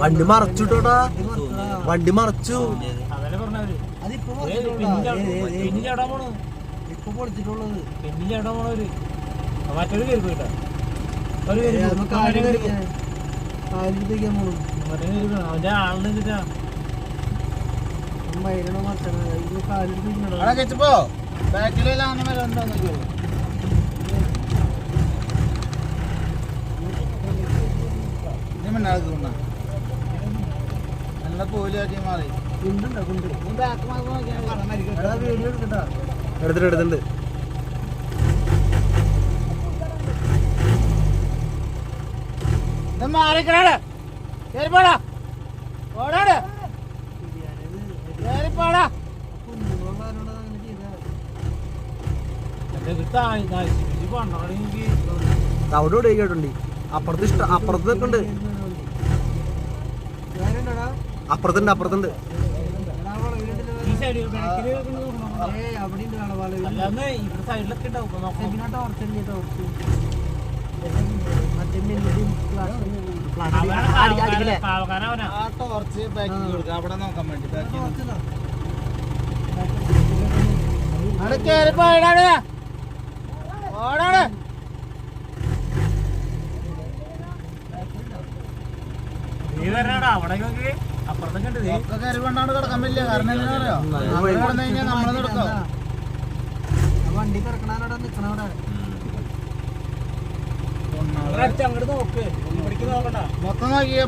വണ്ടി മറച്ചുട്ടോടാ, വണ്ടി മറച്ചു. ഇപ്പൊ പൊളിച്ചിട്ടുള്ളത് മറ്റൊരു കയറി പോയിട്ടാ അവന്റെ ആളിനെന്തിട്ടാ നല്ല പോലെയാക്കി മാറി എടുത്തിട്ടുണ്ട്. മാറിക്കടാ കേറിപ്പോടാ ഓടാട് കേറിപ്പോടാ അവിടെ ഓടിക്കട്ടുണ്ട്. അപ്പുറത്ത് നിൽക്കുന്നുണ്ട്. അപ്പുറത്തുണ്ട്. സൈഡിലൊക്കെ അവിടെ നോക്കാൻ വേണ്ടി ഓടാണ് നീ വരണടാ അവിടെ അപ്പുറത്തൊക്കെ ഉണ്ട്. കയറി കൊണ്ടാണ് കിടക്കാൻ പറ്റില്ല. കാരണം എന്താ പറയാ കഴിഞ്ഞാൽ നമ്മളെ നടക്കാം. വണ്ടി കിടക്കണവിടെ നിക്കണവിടെ അങ്ങോട്ട് നോക്ക്, ഇവിടേക്ക് നോക്കണ്ട. മൊത്തം നോക്കിയ